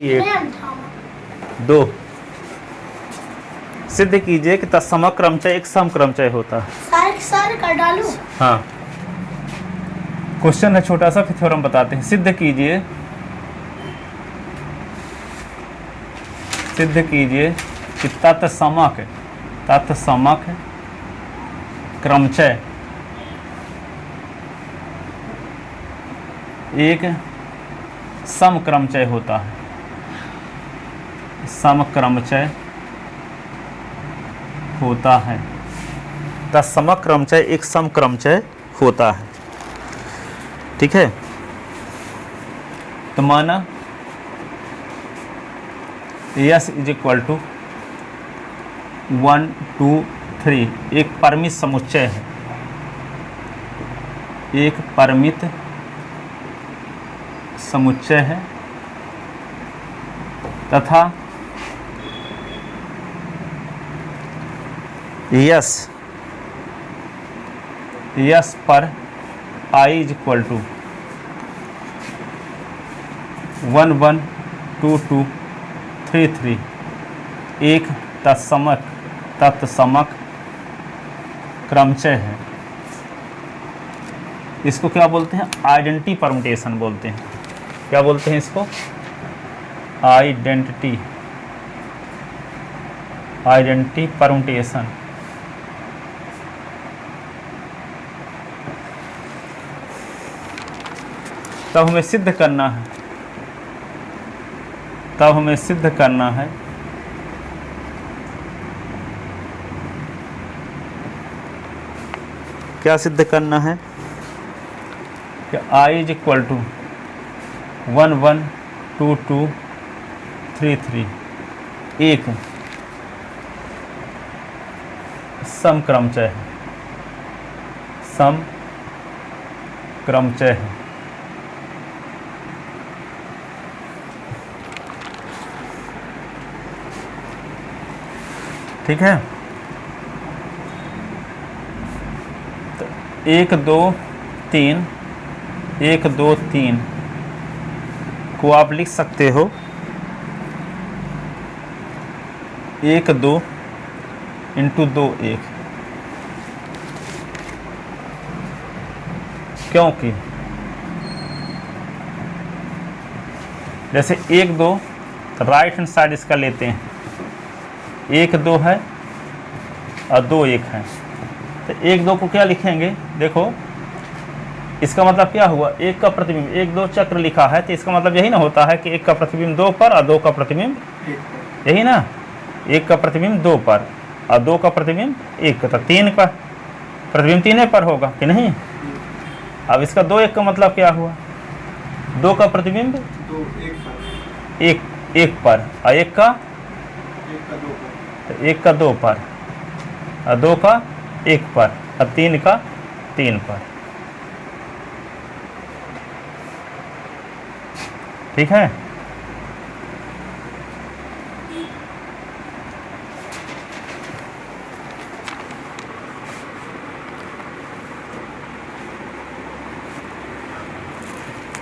एक दो। सिद्ध कीजिए कि तत्सम क्रमचय एक सम क्रमचय होता है। सारे कर डालू। हाँ, क्वेश्चन है छोटा सा, फिर थ्योरम बताते हैं। सिद्ध कीजिए कि तत्समक क्रमचय एक समक्रमचय होता है। समक्रमचय होता है। तत्समक क्रमचय एक समक्रमचय होता है। ठीक है, तो माना यस इज इक्वल टू 1 2 3 एक परिमित समुच्चय है। एक परिमित समुच्चय है तथा यस पर I इज इक्वल टू 1 1 2 2 3 3 एक तत्समक क्रमचय है। इसको क्या बोलते हैं? आइडेंटिटी परमुटेशन बोलते हैं। क्या बोलते हैं इसको? Identity permutation. तब हमें सिद्ध करना है क्या सिद्ध करना है कि I इज इक्वल टू 1 1 2 2 3 3 एक समक्रमचय है। समक्रमचय है। ठीक है, तो 1 2 3 1 2 3 को आप लिख सकते हो 1 2 इंटू 2 1, क्योंकि जैसे 1 2 राइट हैंड साइड इसका लेते हैं, 1 2 है और 2 1 है, तो 1 2 को क्या लिखेंगे? देखो इसका मतलब क्या हुआ? 1 का प्रतिबिंब 1 2 चक्र लिखा है, तो इसका मतलब यही ना होता है कि 1 का प्रतिबिंब 2 पर और 2 का प्रतिबिंब, यही ना, 1 का प्रतिबिंब 2 पर और 2 का प्रतिबिंब 1 का, तो 3 का प्रतिबिंब 3 पर होगा कि नहीं? अब इसका 2 1 का मतलब क्या हुआ? 2 का प्रतिबिंब 1 पर और 1 का 2 पर और 2 का 1 पर और 3 का 3 पर। ठीक है,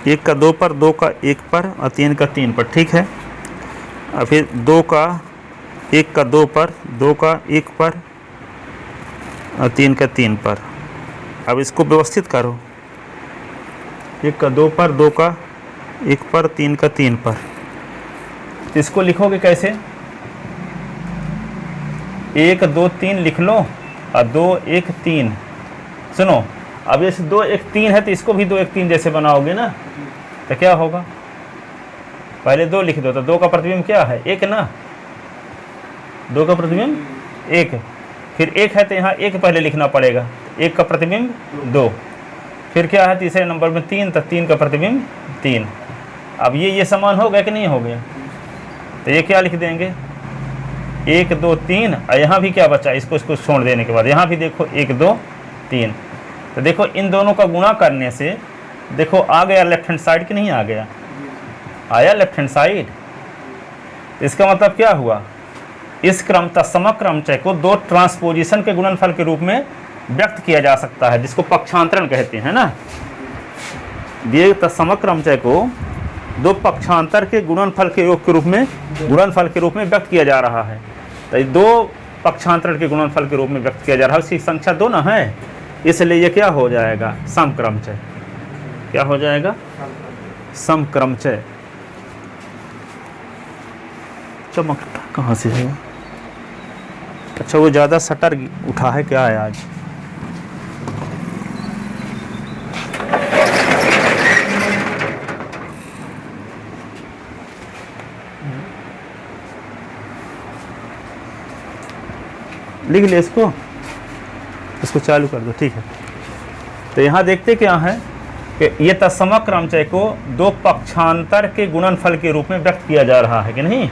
एक का 2 पर, 2 का 1 पर और 3 का 3 पर। ठीक है, और फिर 2 का 1 का 2 पर, 2 का 1 पर और 3 का 3 पर। अब इसको व्यवस्थित करो, 1 का 2 पर, 2 का 1 पर, 3 का 3 पर। इसको लिखोगे कैसे? 1 2 3 लिख लो और 2 1 3। सुनो, अब जैसे 2 1 3 है तो इसको भी 2 1 3 जैसे बनाओगे ना, तो क्या होगा? पहले 2 लिख दो, तो 2 का प्रतिबिंब क्या है? 1 ना, 2 का प्रतिबिंब 1, फिर 1 है तो यहाँ 1 पहले लिखना पड़ेगा, 1 का प्रतिबिंब 2, फिर क्या है तीसरे नंबर में 3, तो 3 का प्रतिबिंब 3। अब ये समान हो गया कि नहीं हो गया? तो ये क्या लिख देंगे? 1 2 3, और यहाँ भी क्या बचा? इसको छोड़ देने के बाद यहाँ भी देखो 1 2 3, तो देखो इन दोनों का गुणा करने से देखो आ गया लेफ्ट हैंड साइड कि नहीं आ गया? आया लेफ्ट हैंड साइड। इसका मतलब क्या हुआ? इस तत्सम क्रमचय को 2 ट्रांसपोजिशन के गुणनफल के रूप में व्यक्त किया जा सकता है, जिसको पक्षांतरण कहते हैं ना। दिए तत्सम क्रमचय को दो पक्षांतर के गुणनफल के योग के रूप में, गुणनफल के रूप में व्यक्त किया जा रहा है। तो दो पक्षांतर के गुणनफल के रूप में व्यक्त किया जा रहा है, उसकी संख्या 2 ना है, इसलिए ये क्या हो जाएगा, समक्रमचय। क्या हो जाएगा, समक्रमचय। चमकता कहाँ से है? अच्छा वो ज़्यादा शटर उठा है क्या है आज? लिख ले इसको चालू कर दो, ठीक है। तो यहाँ देखते क्या है कि ये तत्समक्रमचय को दो पक्षांतर के गुणनफल के रूप में व्यक्त किया जा रहा है कि नहीं।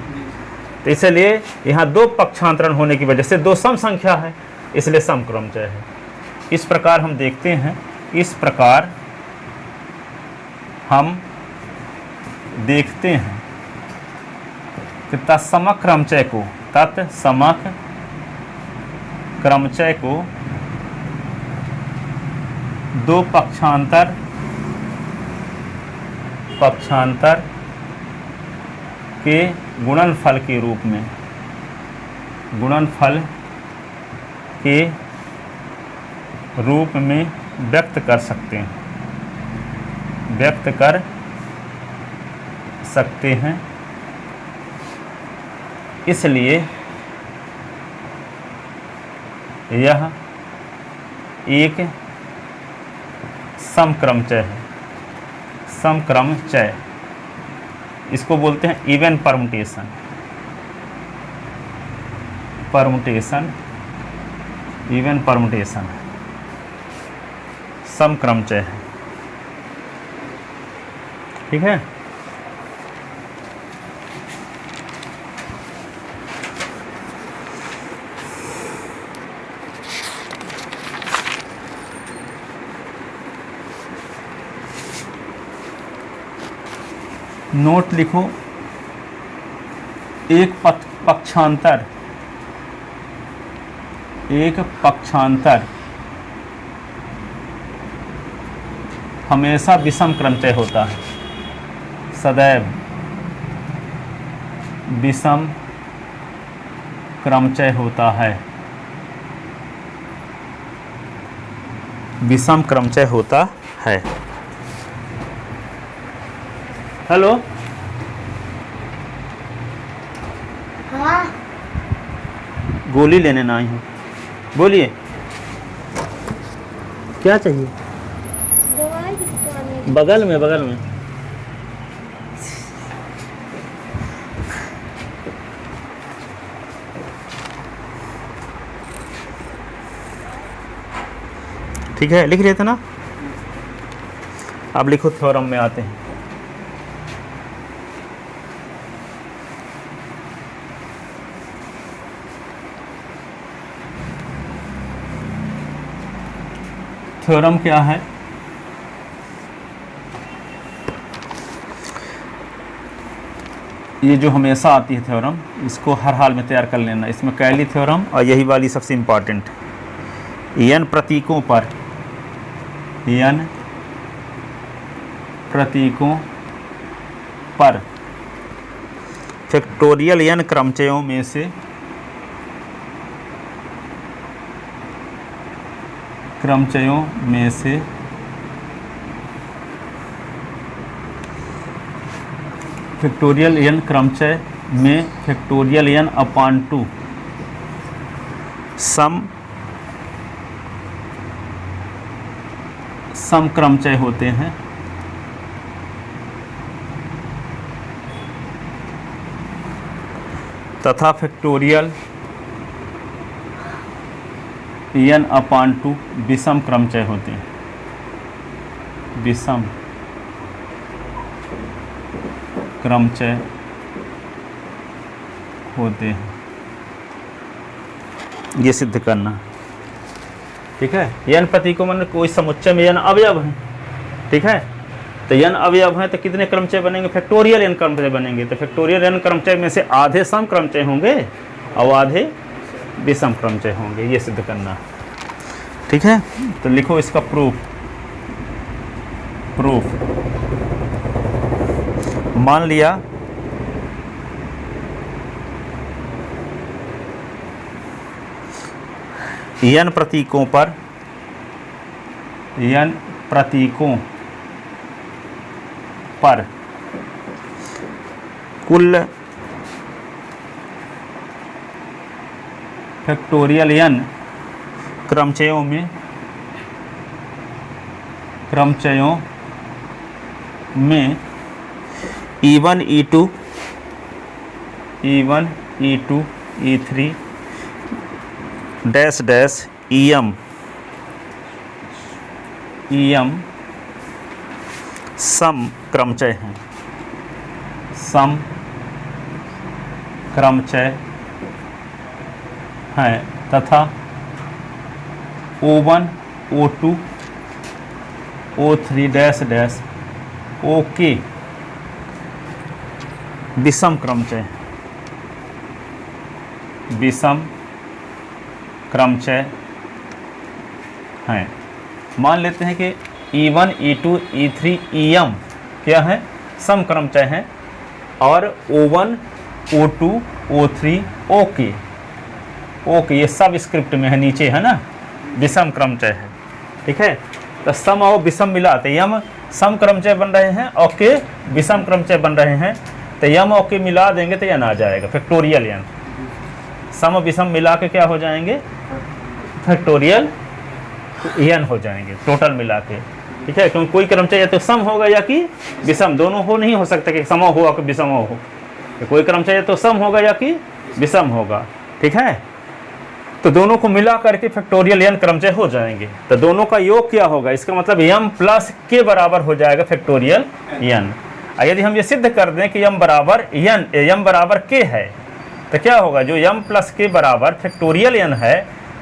तो इसलिए यहाँ दो पक्षांतरण होने की वजह से दो सम संख्या है, इसलिए समक्रमचय है। इस प्रकार हम देखते हैं, इस प्रकार हम देखते हैं कि तत्समक्रमचय को दो पक्षांतर के गुणनफल के रूप में व्यक्त कर सकते हैं, इसलिए यह एक समक्रमचय है। समक्रमचय इसको बोलते हैं इवन परमुटेशन, इवन परमुटेशन समक्रमचय है, ठीक है। नोट लिखो, एक पक्षांतर हमेशा विषम क्रमचय होता है, सदैव विषम क्रमचय होता है, विषम क्रमचय होता है। हेलो, हाँ, गोली लेने ना आई हूँ, बोलिए क्या चाहिए? दवाई किसको आने की? बगल में ठीक है, लिख रहे थे ना। अब लिखो, थ्योरम में आते हैं। थ्योरम क्या है? ये जो हमेशा आती है थ्योरम, इसको हर हाल में तैयार कर लेना। इसमें कैली थ्योरम और यही वाली सबसे इम्पॉर्टेंट, n प्रतीकों पर फैक्टोरियल n क्रमचयों में से फैक्टोरियल n क्रमचय में फैक्टोरियल n अपॉन 2 समक्रमचय होते हैं, तथा फैक्टोरियल n अपॉन 2 विषम क्रमचय होते हैं, विषम क्रमचय होते हैं। ये सिद्ध करना, ठीक है। n प्रतीकों में कोई समुच्चय में n अवयव है, ठीक है। तो n अवयव है तो कितने क्रमचय बनेंगे? फैक्टोरियल n क्रमचय बनेंगे। तो फैक्टोरियल n क्रमचय में से आधे सम क्रमचय होंगे और आधे विषम क्रमचय होंगे, ये सिद्ध करना, ठीक है। तो लिखो इसका प्रूफ मान लिया n प्रतीकों पर कुल फैक्टोरियल n क्रमचयों में E1 E2 E3 dash dash EM सम क्रमचय हैं, सम क्रमचय हैं तथा O1 O2 O3 dash dash OK विषम क्रमचय हैं। मान लेते हैं कि E1 E2 E3 EM क्या है, सम क्रमचय हैं, और O1 O2 O3 OK ये सब स्क्रिप्ट में है, नीचे है ना, विषम क्रमचय है। ठीक है, तो सम और विषम मिलाते यम सम क्रमचय बन रहे हैं, ओके विषम क्रमचय बन रहे हैं, तो यम ओके मिला देंगे तो यन आ जाएगा फैक्टोरियल यन। सम विषम मिला के क्या हो जाएंगे, फैक्टोरियल यन हो जाएंगे टोटल मिला के। ठीक है, क्योंकि कोई क्रमचय या तो सम होगा या कि विषम, दोनों हो नहीं हो सकता कि समो हो और विषमो हो, तो कोई क्रमचय या तो सम होगा या कि विषम होगा। ठीक है, तो दोनों को मिला करके फैक्टोरियल एन क्रमचय हो जाएंगे। तो दोनों का योग क्या होगा, इसका मतलब m प्लस के बराबर हो जाएगा फैक्टोरियल एन। यदि हम ये सिद्ध कर दें कि m बराबर k है, तो क्या होगा, जो m प्लस के बराबर फैक्टोरियल एन है,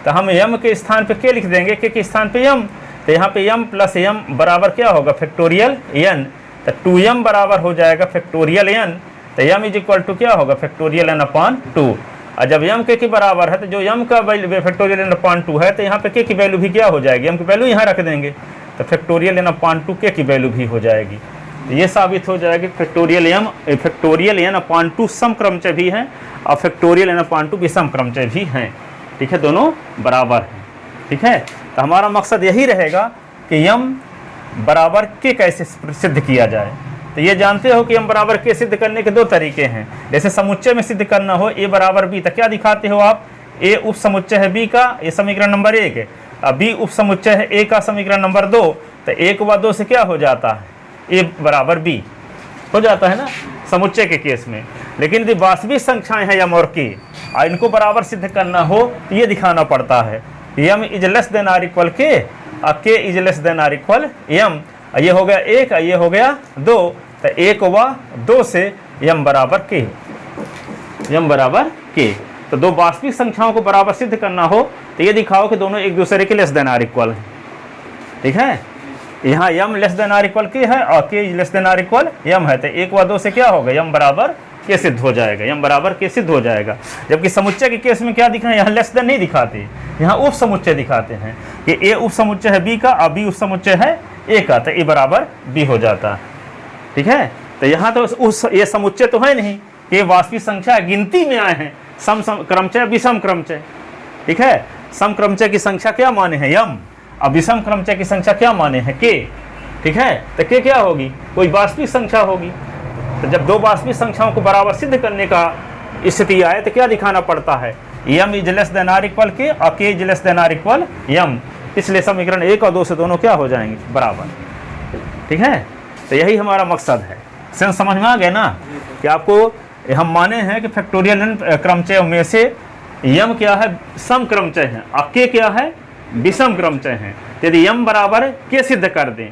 तो हम m के स्थान पे k लिख देंगे, k के स्थान पे m, तो यहाँ पे m प्लस m बराबर क्या होगा, फैक्टोरियल एन। तो 2m बराबर हो जाएगा फैक्टोरियल एन, तो m इज इक्वल टू क्या होगा, फैक्टोरियल एन अपॉन 2। और जब m के बराबर है, तो जो m का वैल्यू फैक्टोरियल एन अपॉन 2 है, तो यहाँ पे k की वैल्यू भी क्या हो जाएगी, m की वैल्यू यहाँ रख देंगे, तो फैक्टोरियल एन अपॉन 2 k की वैल्यू भी हो जाएगी। तो ये साबित हो जाएगी फैक्टोरियल एन अपॉन 2 सम क्रमचय भी हैं और फैक्टोरियल एन अपॉन 2 विषम क्रमचय भी हैं। ठीक है, दोनों बराबर हैं। ठीक है, तो हमारा मकसद यही रहेगा कि m बराबर k कैसे सिद्ध किया जाए। तो ये जानते हो कि m बराबर k सिद्ध करने के दो तरीके हैं। जैसे समुच्चय में सिद्ध करना हो a बराबर b, तो क्या दिखाते हो आप, a उप समुच्चय है b का, ये समीकरण नंबर 1 है, और b उप समुच्चय है a का समीकरण नंबर 2, तो 1 व 2 से क्या हो जाता है, a बराबर b हो जाता है ना समुच्चय के केस में। लेकिन यदि वास्तविक संख्याएं हैं m और k और इनको बराबर सिद्ध करना हो, तो ये दिखाना पड़ता है m is less than or equal k और k is less than or equal m। ये हो गया 1 और ये हो गया 2, तो 1 व 2 से m बराबर k। तो दो वास्तविक संख्याओं को बराबर सिद्ध करना हो, तो ये दिखाओ कि दोनों एक दूसरे के लेस देन आर इक्वल है। ठीक है, यहाँ m less than or equal k है और k less than or equal m है, तो 1 व 2 से क्या होगा, m बराबर k सिद्ध हो जाएगा, m बराबर k सिद्ध हो जाएगा। जबकि समुच्चय के केस में क्या दिख रहा है, यहाँ लेस देन नहीं दिखाते, यहाँ उप समुच्चय दिखाते हैं कि a उप समुच्चय है b का और b उप समुच्चय है a का, तो a बराबर b हो जाता है। ठीक है, तो यहाँ तो उस ये समुच्चय तो है नहीं कि वास्तविक संख्या गिनती में आए हैं, सम क्रमचय विषम क्रमचय। ठीक है, सम क्रमचय की संख्या क्या माने हैं m, और विषम क्रमचय की संख्या क्या माने हैं k। ठीक है, तो k क्या होगी, कोई वास्तविक संख्या होगी। तो जब दो वास्तविक संख्याओं को बराबर सिद्ध करने का स्थिति आए, तो क्या दिखाना पड़ता है, m is less than or equal k और k is less than or equal m। इसलिए समीकरण 1 और 2 से दोनों क्या हो जाएंगे, बराबर। ठीक है, तो यही हमारा मकसद है। सेंस समझ में आ गया ना, कि आपको हम माने हैं कि फैक्टोरियल क्रमचय में से m क्या है, सम क्रमचय है और k क्या है, विषम क्रमचय है। यदि m बराबर k सिद्ध कर दें,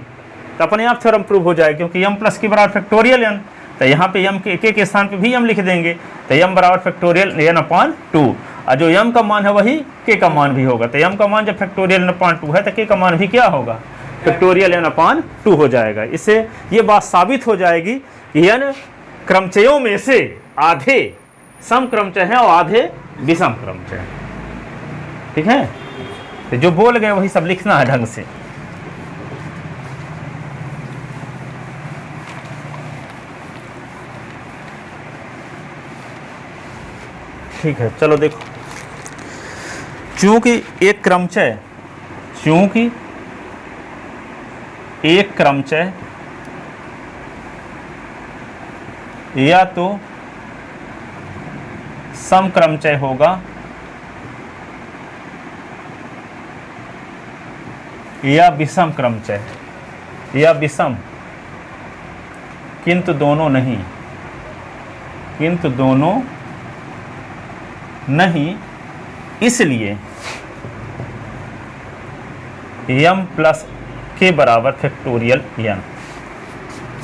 तो अपने आप थ्योरम प्रूव हो जाए, क्योंकि m प्लस के बराबर फैक्टोरियल n, तो यहाँ पे m के स्थान पे भी m लिख देंगे, तो m बराबर फैक्टोरियल n अपॉन 2, और जो m का मान है वही k का मान भी होगा। तो m का मान जब फैक्टोरियल n अपॉन 2 है, तो k का मान भी क्या होगा, फैक्टोरियल n अपॉन 2 हो जाएगा। इससे ये बात साबित हो जाएगी कि n क्रमचयों में से आधे सम क्रमचय हैं और आधे विषम क्रमचय हैं। ठीक है, तो जो बोल गए वही सब लिखना है ढंग से। ठीक है, चलो देखो, चूंकि एक क्रमचय या तो समक्रमचय होगा या विषम क्रमचय या विषम, किंतु दोनों नहीं, इसलिए m प्लस के बराबर फैक्टोरियल n।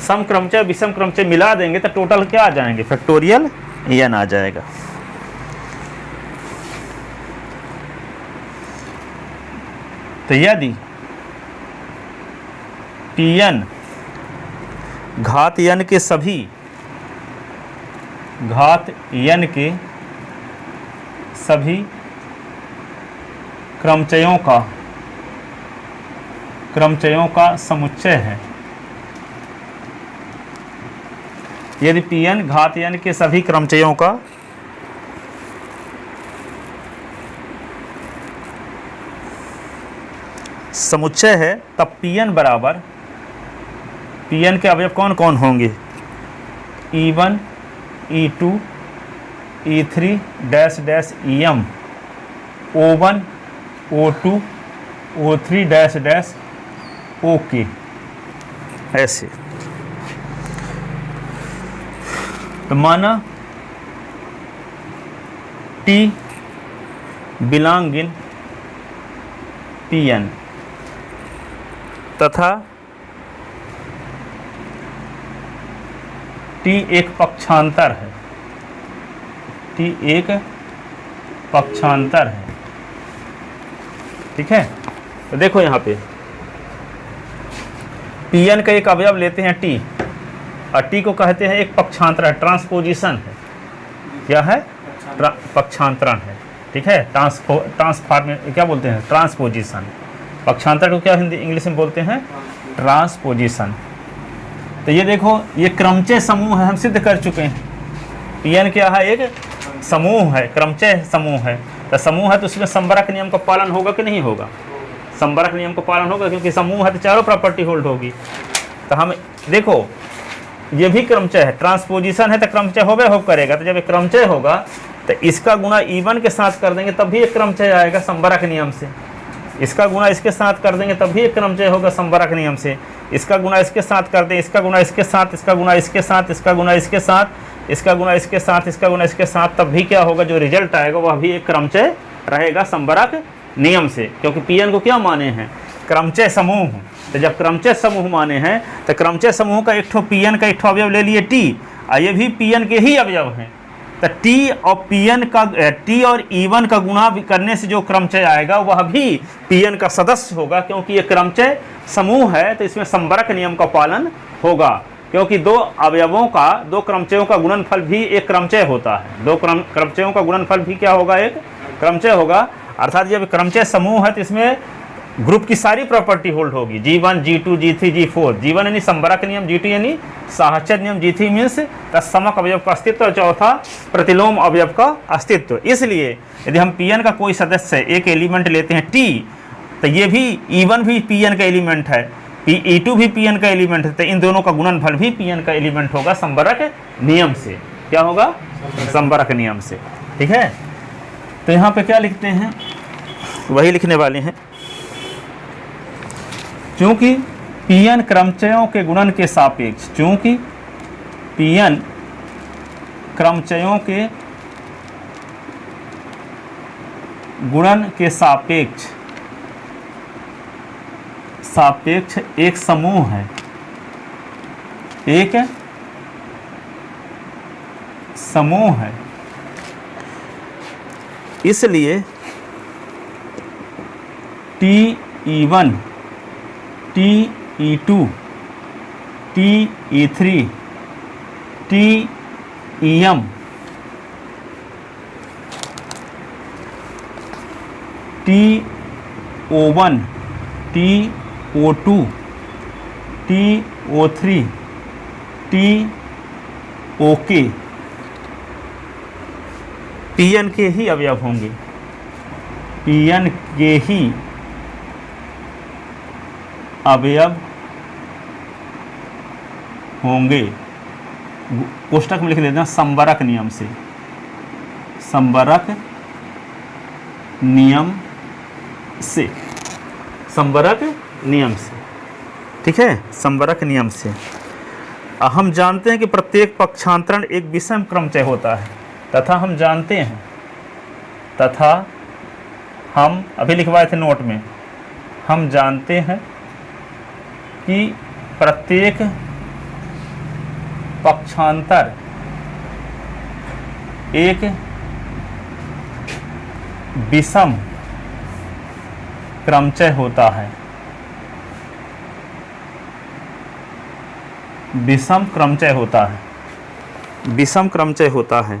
समक्रमचय विषम क्रमचय मिला देंगे तो टोटल क्या आ जाएंगे, फैक्टोरियल n आ जाएगा। तो यदि Pn घात n के सभी क्रमचयों का समुच्चय है, यदि Pn घात n के सभी क्रमचयों का समुच्चय है, तब Pn बराबर, Pn के अवयव कौन कौन होंगे, E1 E2 E3 dash dash Em, O1 O2 O3 dash dash OK, ऐसे। तो माना T बिलोंग इन Pn तथा T एक पक्षांतर है, ठीक है। तो देखो यहाँ पे Pn का एक अवयव लेते हैं T, और T को कहते हैं एक पक्षांतर है, ट्रांसपोजिशन है। क्या है, पक्षांतरण है, ठीक है। ट्रांसफॉर्म क्या बोलते हैं, ट्रांसपोजिशन। पक्षांतर को क्या हिंदी इंग्लिश में बोलते हैं, ट्रांसपोजिशन। तो ये देखो, ये क्रमचय समूह है, हम सिद्ध कर चुके हैं। Pn क्या है, एक समूह है, क्रमचय समूह है। तो समूह है तो उसमें संबरक नियम का पालन होगा कि नहीं होगा, संबरक नियम का पालन होगा, क्योंकि समूह है तो चारों प्रॉपर्टी होल्ड होगी। तो हम देखो, ये भी क्रमचय है, ट्रांसपोजिशन है तो क्रमचय हो करेगा। तो जब ये क्रमचय होगा तो इसका गुणा E1 के साथ कर देंगे तब भी एक क्रमचय आएगा संबरक नियम से। इसका गुणा इसके साथ कर देंगे तब भी एक क्रमचय होगा संबरक नियम से। इसका गुणा इसके साथ कर दें, इसका गुणा इसके साथ, इसका गुणा इसके साथ, इसका गुणा इसके साथ, इसका गुणा इसके साथ, इसका गुणा इसके साथ, तब भी क्या होगा, जो रिजल्ट आएगा वह भी एक क्रमचय रहेगा संबरक नियम से। क्योंकि Pn को क्या माने हैं, क्रमचय समूह। तो जब क्रमचय समूह माने हैं तो क्रमचय समूह का एक ठो Pn का एक ठो अवयव ले लिए T, और ये भी Pn के ही अवयव हैं। तो T और Pn का T और E1 का गुणा करने से जो क्रमचय आएगा वह भी Pn का सदस्य होगा, क्योंकि ये क्रमचय समूह है तो इसमें संबरक नियम का पालन होगा। क्योंकि दो अवयवों का, दो क्रमचयों का गुणनफल भी एक क्रमचय होता है। दो क्रमचयों का गुणनफल भी क्या होगा, एक क्रमचय होगा। अर्थात जब क्रमचय समूह है तो इसमें ग्रुप की सारी प्रॉपर्टी होल्ड होगी, G1 G2 G3 G4। G1 यानी संबरक नियम, G2 यानी साहचर्य नियम, G3 मीन्स तत्समक अवयव का अस्तित्व, और चौथा प्रतिलोम अवयव का अस्तित्व। इसलिए यदि हम Pn का कोई सदस्य एक एलिमेंट लेते हैं T, तो ये भी E1 भी Pn का एलिमेंट है, E2 भी Pn का एलिमेंट है। तो इन दोनों का गुणनफल भी Pn का एलिमेंट होगा संबरक नियम से। क्या होगा, संबरक नियम से, ठीक है। तो यहाँ पे क्या लिखते हैं, वही लिखने वाले हैं। चूंकि Pn क्रमचयों के गुणन के सापेक्ष, चूंकि Pn क्रमचयों के गुणन के सापेक्ष एक समूह है, एक समूह है, इसलिए TE1 TE2 TE3 TEM TO1 TO2 TO3 TOK Pn के ही अवयव होंगे, Pn के ही अवयव होंगे। कोष्टक में लिख देना संवरक नियम से, संवरक नियम से, संवरक नियम से, ठीक है, संवरक नियम से। हम जानते हैं कि प्रत्येक पक्षांतरण एक विषम क्रमचय होता है, तथा हम जानते हैं, तथा हम अभी लिखवाए थे नोट में, हम जानते हैं कि प्रत्येक पक्षांतर एक विषम क्रमचय होता है, विषम क्रमचय होता है, विषम क्रमचय होता है।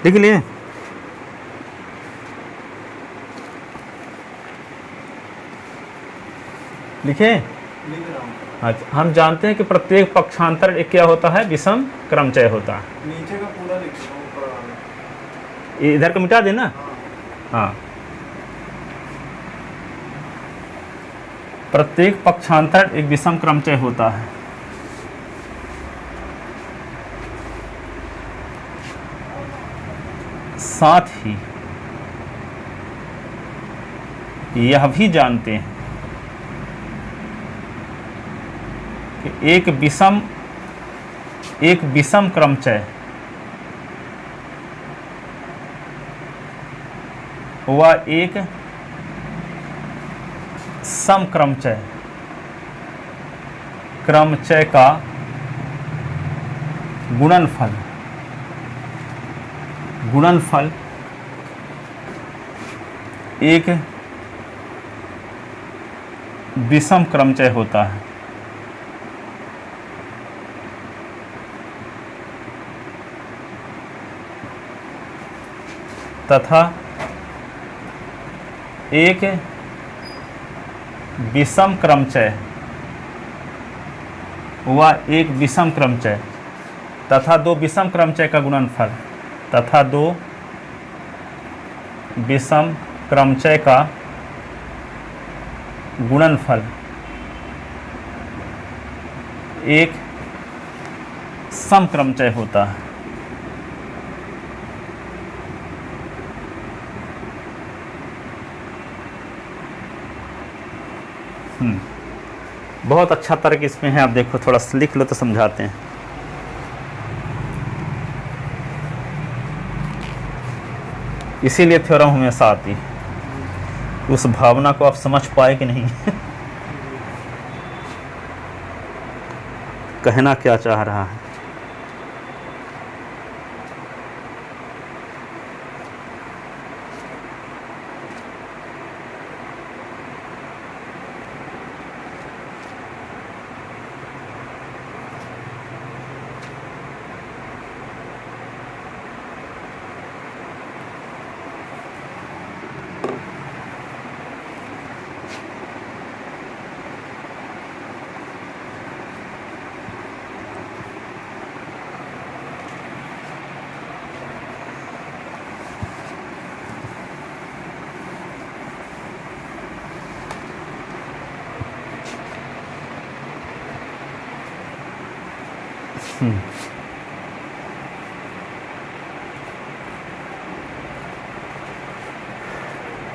लिख लिए? लिखे? अच्छा, हम जानते हैं कि प्रत्येक पक्षांतर एक क्या होता है, विषम क्रमचय होता है। नीचे का पूरा लिख दो, ऊपर वाला। इधर को मिटा देना। हाँ, प्रत्येक पक्षांतर एक विषम क्रमचय होता है। साथ ही यह भी जानते हैं कि एक विषम क्रमचय व एक सम क्रमचय का गुणनफल एक विषम क्रमचय होता है। तथा एक विषम क्रमचय व एक विषम क्रमचय तथा दो विषम क्रमचय का गुणनफल तथा दो विषम क्रमचय का गुणनफल एक सम क्रमचय होता है। बहुत अच्छा तर्क इसमें है, आप देखो, थोड़ा सा लिख लो तो समझाते हैं। इसीलिए थ्योरम हमेशा आती है। उस भावना को आप समझ पाए कि नहीं कहना क्या चाह रहा है।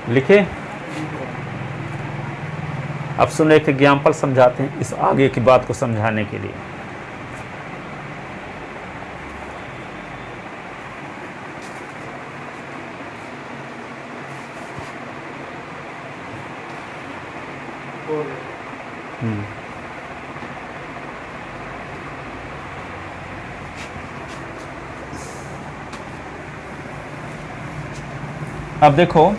लिखे? अब सुनो, एक एग्जाम्पल समझाते हैं इस आगे की बात को समझाने के लिए। अब देखो,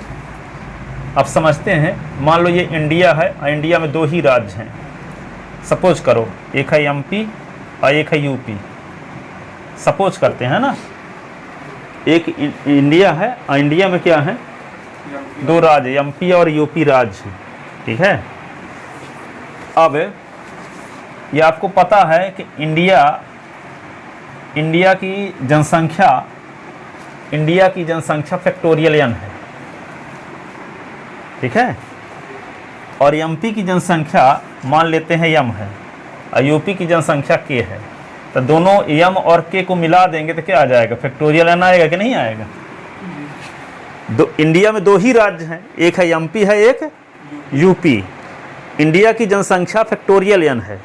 अब समझते हैं। मान लो ये इंडिया है और इंडिया में दो ही राज्य हैं। सपोज करो, एक है एमपी और एक है यूपी। सपोज करते हैं ना, एक इंडिया है और इंडिया में क्या है, दो राज्य एमपी और यूपी राज्य, ठीक है। अब ये आपको पता है कि इंडिया की जनसंख्या फैक्टोरियल n है, ठीक है। और एमपी की जनसंख्या मान लेते हैं m है और यूपी की जनसंख्या k है। तो दोनों m और k को मिला देंगे तो क्या आ जाएगा, फैक्टोरियल n आएगा कि नहीं आएगा। इंडिया में दो ही राज्य हैं, एक है एमपी है एक यूपी। इंडिया की जनसंख्या फैक्टोरियल n है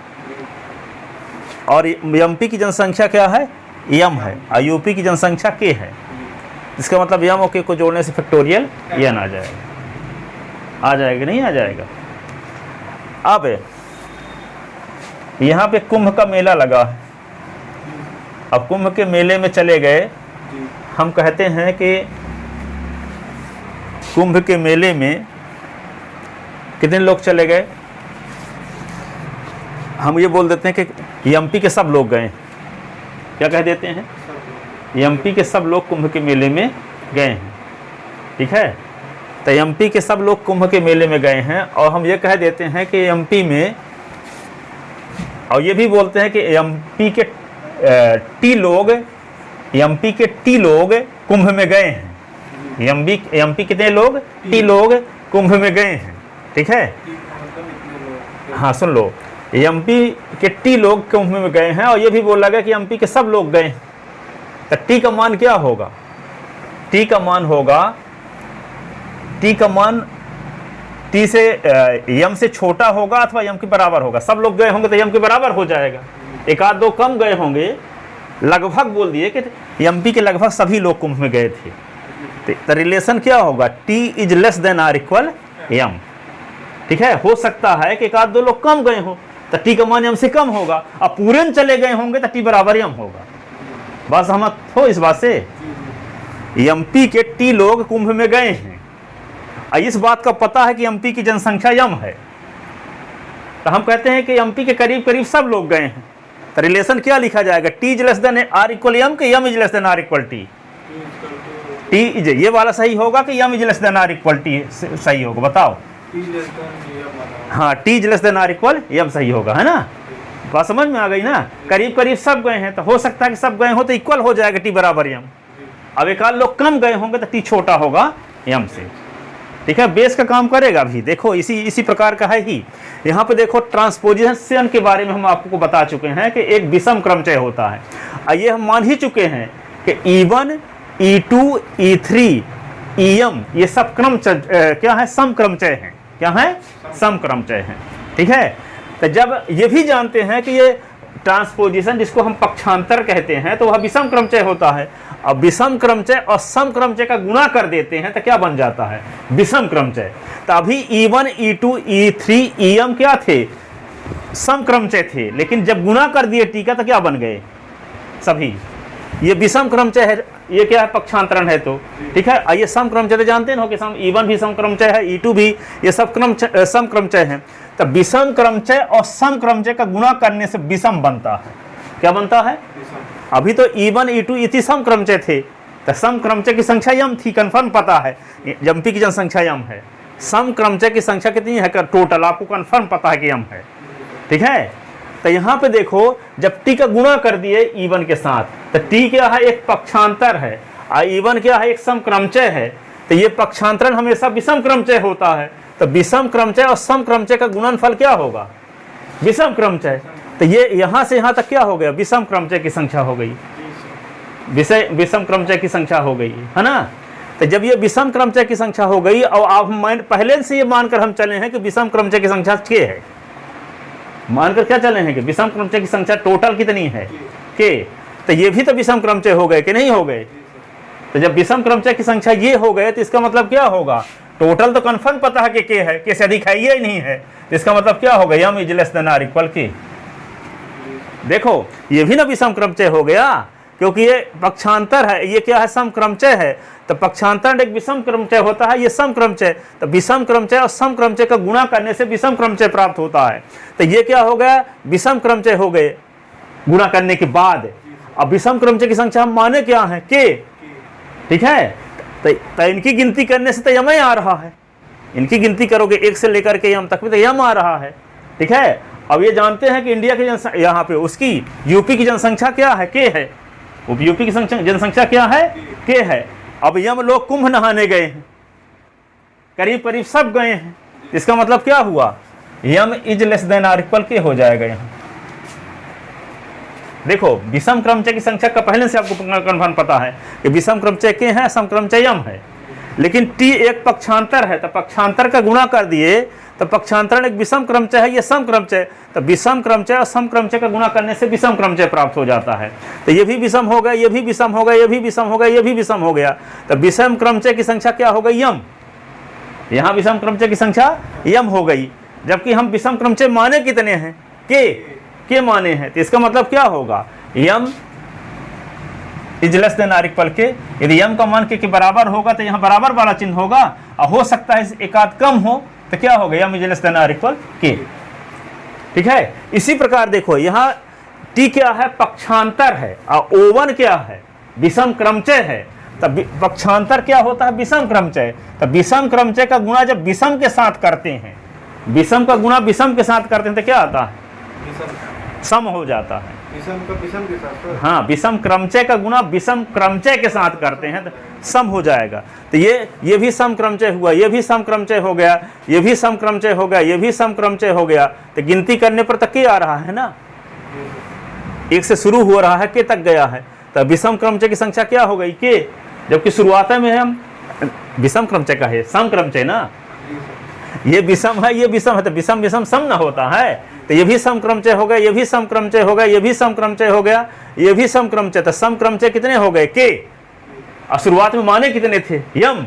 और एमपी की जनसंख्या क्या है, m है, और यूपी की जनसंख्या k है। इसका मतलब m और k को जोड़ने से फैक्टोरियल n आ जाएगा नहीं आ जाएगा। अब यहाँ पे कुंभ का मेला लगा है। अब कुंभ के मेले में चले गए, हम कहते हैं कि कुंभ के मेले में कितने लोग चले गए, हम ये बोल देते हैं कि एमपी के सब लोग गए। क्या कह देते हैं, एमपी के सब लोग कुंभ के मेले में गए हैं, ठीक है। तो एमपी के सब लोग कुंभ के मेले में गए हैं और हम ये कह देते हैं कि एमपी में, और ये भी बोलते हैं कि एमपी के टी लोग कुंभ में गए हैं। एमपी कितने लोग, टी लोग कुंभ में गए हैं, ठीक है। हाँ सुन लो, एमपी के टी लोग कुंभ में गए हैं और ये भी बोला गया कि एमपी के सब लोग गए हैं। तो टी का मान क्या होगा, टी का मान टी से एम से छोटा होगा अथवा एम के बराबर होगा। सब लोग गए होंगे तो एम के बराबर हो जाएगा। एक आध दो कम गए होंगे, लगभग बोल दिए कि एमपी के लगभग सभी लोग कुंभ में गए थे। तो रिलेशन क्या होगा, T is less than or equal M, ठीक है। हो सकता है कि एक आध दो लोग कम गए हो तो टी का मान एम से कम होगा, अब पूरे में चले गए होंगे तो टी बराबर एम होगा। बस हम हो इस बात से, एमपी के टी लोग कुंभ में गए हैं, इस बात का पता है कि एमपी की जनसंख्या एम है, तो हम कहते हैं कि एमपी के करीब करीब सब लोग गए हैं। तो रिलेशन क्या लिखा जाएगा, T is less than or equal M के M is less than or equal T. T is ये वाला सही होगा कि M is less than or equal T सही होगा, बताओ। हाँ, T is less than or equal M सही होगा, है ना। बात समझ में आ गई ना। करीब करीब सब गए हैं तो हो सकता है कि सब गए हो तो इक्वल हो जाएगा टी बराबर एम। अब एक आध लोग कम गए होंगे तो टी छोटा होगा एम से, ठीक है। बेस का काम करेगा भी, देखो इसी प्रकार का है ही। यहाँ पे देखो ट्रांसपोजिशन के बारे में हम आपको बता चुके हैं कि एक विषम क्रमचय होता है। ये हम मान ही चुके हैं कि E1, E2, E3, EM ये सब क्या है, समक्रमचय हैं। क्या है, समक्रमचय हैं, ठीक है। तो जब ये भी जानते हैं कि ये ट्रांसपोजिशन जिसको हम पक्षांतर कहते हैं तो वह विषम क्रमचय होता है। अब विषम क्रमचय और सम क्रमचय का गुणा कर देते हैं तो क्या बन जाता है, विषम क्रमचय। तो अभी E1, E2, E3, EM क्या थे, सम क्रमचय थे, लेकिन जब गुणा कर दिए टी का तो क्या बन गए सभी, ये विषम क्रमचय है। ये क्या है, पक्षांतरण है तो, ठीक है। ये सम क्रमचय तो जानते हो कि E1 भी सम क्रमचय है, E2 भी, ये सब सम क्रमचय है। तो विषम क्रमचय और सम क्रमचय का गुणा करने से विषम बनता है। क्या बनता है, अभी तो E1, E2, E3 सम क्रमचय थे, तो सम क्रमचय की संख्या यम थी, कंफर्म पता है। एमपी की जनसंख्या यम है, सम क्रमचय की संख्या कितनी है टोटल, आपको कंफर्म पता है कि यम है, ठीक है। तो यहाँ पे देखो जब टी का गुणा कर दिए E1 के साथ, तो टी क्या है, एक पक्षांतर है, और E1 क्या है, एक सम क्रमचय है। तो ये पक्षांतरण हमेशा विषम क्रमचय होता है। तो विषम क्रमचय और सम क्रमचय का गुणनफल क्या होगा, विषम क्रमचय। तो ये यहाँ से यहाँ तक क्या हो गया, विषम क्रमचय की संख्या हो गई, विषम क्रमचय की संख्या हो गई, है ना। तो जब ये विषम क्रमचय की संख्या हो गई, और आप पहले से ये मानकर हम चले हैं कि विषम क्रमचय की संख्या k है, मानकर क्या चले हैं कि विषम क्रमचय की संख्या टोटल कितनी है, k। तो ये भी तो विषम क्रमचय हो गए कि नहीं हो गए। तो जब विषम क्रमचय की संख्या ये हो गए तो इसका मतलब क्या होगा, टोटल तो कंफर्म पता है कि k है, k से अधिक है ही नहीं है। तो इसका मतलब क्या होगा, M is less than or equal k। देखो ये भी ना विषम क्रमचय हो गया, क्योंकि ये पक्षांतर है, ये क्या है, सम क्रमचय है। तो पक्षांतर एक विषम क्रमचय होता है, ये सम क्रमचय। तो विषम क्रमचय और सम क्रमचय का गुणा करने से विषम क्रमचय प्राप्त होता है। तो ये क्या हो गया, विषम क्रमचय हो गए गुणा करने के बाद। अब विषम क्रमचय की संख्या हम माने क्या है, k, ठीक है। तो इनकी गिनती करने से तो यम ही आ रहा है, इनकी गिनती करोगे 1 से लेकर के यम तक भी तो यम आ रहा है। ठीक है, अब ये जानते हैं कि इंडिया की जनसंख्या यहाँ पे उसकी यूपी की जनसंख्या क्या है, के है। यूपी की जनसंख्या क्या है, के है। अब यम लोग कुंभ नहाने गए हैं, करीब करीब सब गए हैं, इसका मतलब क्या हुआ, M is less than or equal K हो जाएगा। यहाँ देखो विषम क्रमचय की संख्या का पहले से आपको कन्फर्म पता है कि विषम क्रमचय के हैं, सम क्रमचय यम है, लेकिन टी एक पक्षांतर है तो पक्षांतर का गुणा कर दिए तो पक्षांतर एक विषम क्रमचय है, ये सम क्रमचय, तो विषम क्रमचय और सम क्रमचय का गुणा करने से विषम क्रमचय प्राप्त हो जाता है। तो ये भी विषम हो गया, ये भी विषम हो गया, ये भी विषम हो गया, ये भी विषम हो गया, तो विषम क्रमचय की संख्या क्या हो गई, यम। यहाँ विषम क्रमचय की संख्या यम हो गई, जबकि हम विषम क्रमचय माने कितने हैं, के माने हैं, तो इसका मतलब क्या होगा, M is less than or equal K. यदि यम का मान के बराबर होगा तो यहाँ बराबर वाला चिन्ह होगा, और हो सकता है एक आध कम हो तो क्या होगा, M is less than or equal K. ठीक है, इसी प्रकार देखो यहाँ टी क्या है, पक्षांतर है, और O1 क्या है, विषम क्रमचय है। तब पक्षांतर क्या होता है, विषम क्रमचय। तब विषम क्रमचय का गुणा जब विषम के साथ करते हैं, विषम का गुणा विषम के साथ करते हैं तो क्या आता है, सम हो जाता है। विषम का विषम के साथ, हाँ, विषम क्रमचय का गुणा विषम क्रमचय के साथ करते हैं तो सम हो जाएगा। तो ये भी सम क्रमचय हुआ, ये भी सम क्रमचय हो गया, ये भी सम क्रमचय हो गया, ये भी सम क्रमचय हो गया, तो गिनती करने पर तक के आ रहा है ना, 1 से शुरू हो रहा है, के तक गया है, तो विषम क्रमचय की संख्या क्या हो गई, के, जबकि शुरुआत में हम विषम क्रमचय का है, सम क्रमचय ना, ये विषम है, ये विषम है, तो विषम विषम सम ना होता है, तो ये भी सम क्रमचय हो गया, ये भी सम क्रमचय हो गया, ये भी सम क्रमचय हो गया, ये भी सम क्रमचय, तो सम क्रमचय कितने हो गए, के, और शुरुआत में माने कितने थे, यम,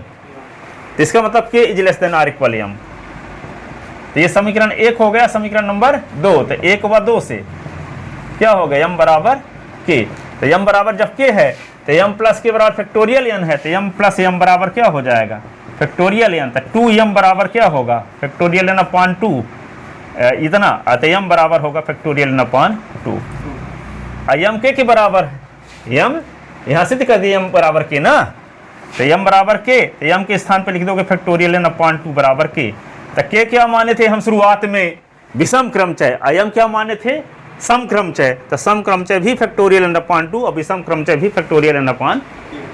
तो इसका मतलब K is less than or equal M. तो ये समीकरण 1 हो गया। समीकरण नंबर 2, तो 1 व 2 से क्या हो गया, यम बराबर के। तो यम बराबर जब के है तो यम प्लस के बराबर फैक्टोरियल एन है, तो यम प्लस यम बराबर क्या हो जाएगा, फैक्टोरियल एन। तो 2 यम बराबर क्या होगा, फैक्टोरियल एन अपॉन 2 इतना, तो यम बराबर होगा फैक्टोरियल एन अपॉन 2। यम के बराबर है, यम यहाँ सिद्ध कर दिया यम बराबर के ना, तो यम बराबर के, तो यम के स्थान पे लिख दोगे फैक्टोरियल एन अपॉन 2 बराबर के। तो के क्या माने थे हम शुरुआत में, विषम क्रमचय, यम क्या माने थे, सम क्रमचय, तो सम क्रमचय भी फैक्टोरियल एन अपॉन 2 और विषम क्रमचय भी फैक्टोरियल एन अपॉन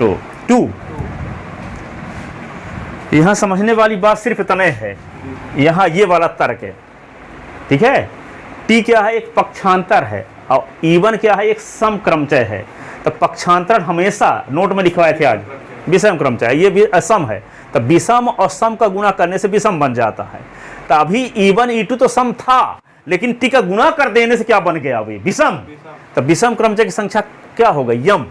2। यहाँ समझने वाली बात सिर्फ इतना है, यहाँ ये वाला तर्क है। ठीक है, टी क्या है, एक पक्षांतर है, और E1 क्या है, एक सम क्रमचय है। तो पक्षांतर हमेशा नोट में लिखवाए थे आज, विषम क्रमचय, ये भी असम है, तो विषम और सम का गुणा करने से विषम बन जाता है। तो अभी E1 E2 तो सम था, लेकिन टी का गुणा कर देने से क्या बन गया, अभी विषम। तो विषम क्रमचय की संख्या क्या हो गई, यम।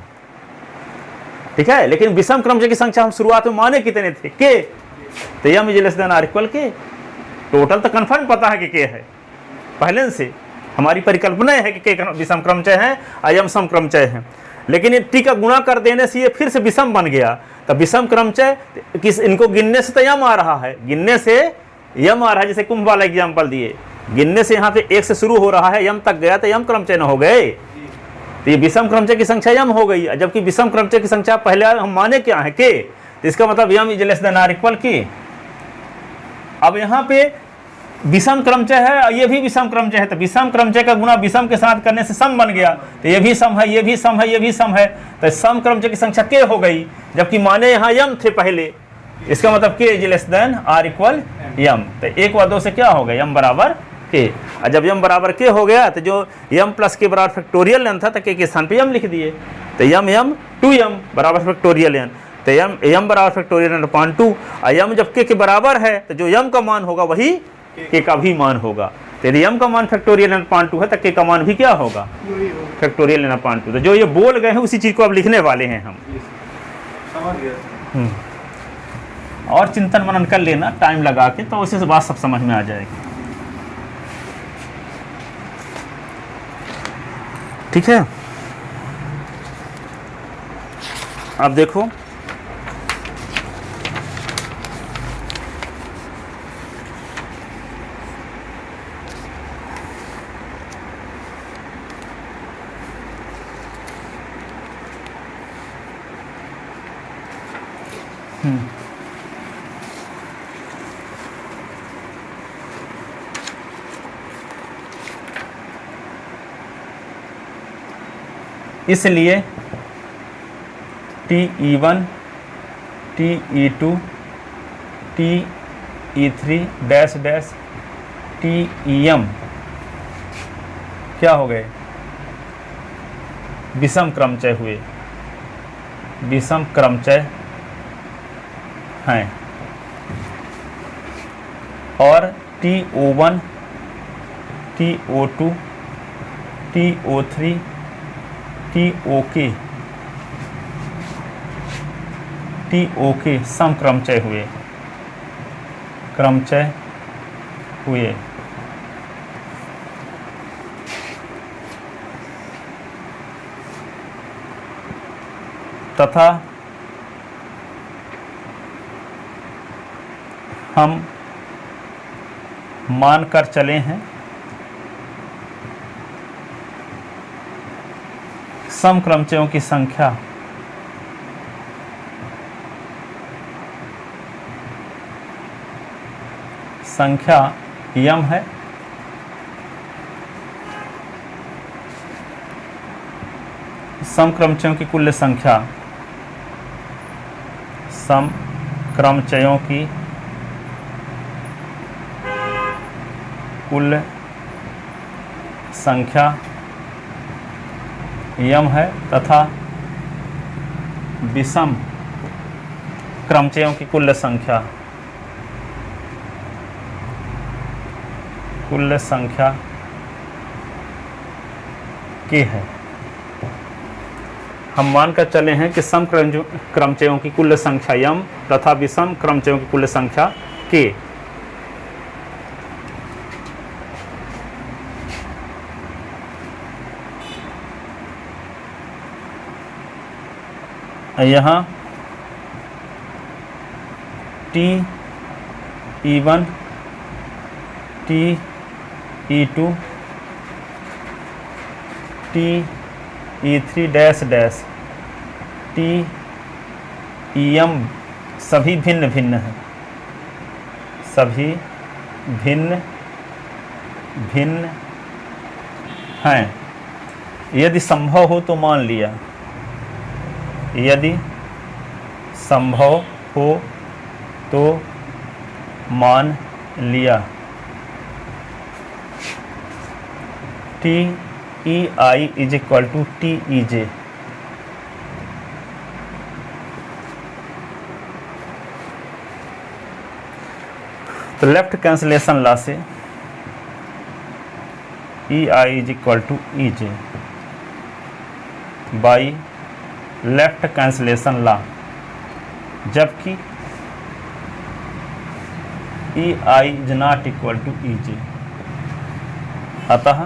ठीक है, लेकिन विषम क्रमचय की संख्या हम शुरुआत में माने कितने थे, के, तो M is less than or equal K. Total तो कंफर्म पता है कि के है, पहले से हमारी परिकल्पना है कि के विषम क्रमचय है और यम सम क्रमचय है, लेकिन ये टी का गुणा कर देने से ये फिर से विषम बन गया। तो विषम क्रमचय किस, इनको गिनने से तो यम आ रहा है, गिनने से यम आ रहा है, जैसे कुंभ वाला एग्जाम्पल दिए, गिनने से यहाँ पे 1 से शुरू हो रहा है, यम तक गया तो यम क्रमचय न हो गए, तो ये विषम क्रमचय की संख्या यम हो गई, जबकि विषम क्रमचय की संख्या पहले हम माने क्या है, के, तो इसका मतलब M is less than or equal K. अब यहाँ पे विषम क्रमचय है और ये भी विषम क्रमचय है, तो विषम क्रमचय का गुणा विषम के साथ करने से सम बन गया, तो ये भी सम है, ये भी सम है, ये भी सम है, तो सम क्रमचय की संख्या के हो गई, जबकि माने यहाँ यम थे पहले, इसका मतलब K is less than or equal M. तो 1 व 2 से क्या हो गया, यम बराबर के, और जब यम बराबर के हो गया तो जो यम प्लस के बराबर फैक्टोरियल एन था, तो के स्थान पे यम लिख दिए, तो यम 2m बराबर फैक्टोरियल एन, तो यम बराबर फैक्टोरियल एन अपॉन 2, और यम जब के बराबर है तो जो यम का मान होगा वही के का भी मान होगा। तो यदि यम का मान फैक्टोरियल एन अपॉन 2 है तो के का मान भी क्या होगा, फैक्टोरियल एन अपॉन 2। तो जो ये बोल गए हैं उसी चीज को अब लिखने वाले हैं हम। समझ गया। और चिंतन मनन कर लेना टाइम लगा के, तो उसी से बात सब समझ में आ जाएगी। ठीक है, अब देखो इसलिए TE1 TE2 TE3 dash dash TEM क्या हो गए, विषम क्रमचय हुए, विषम क्रमचय हैं। और TO1 TO2 TO3 TOK सम क्रमचय हुए, क्रमचय हुए। तथा हम मानकर चले हैं सम क्रमचयों की संख्या m है, सम क्रमचयों की कुल संख्या, सम क्रमचयों की कुल संख्या m है तथा विषम क्रमचयों की कुल संख्या k है। हम मानकर चले हैं कि सम क्रमचयों की कुल संख्या m तथा विषम क्रमचयों की कुल संख्या k। यहाँ TE1 TE2 TE3 dash dash TEM सभी भिन्न भिन्न हैं, सभी भिन्न भिन्न हैं। यदि संभव हो तो मान लिया, यदि संभव हो तो मान लिया। TEI is equal to TEJ। तो लेफ्ट कैंसिलेशन लॉ से EI is equal to EJ by left cancellation law, जबकि EI is not equal to EJ। अतः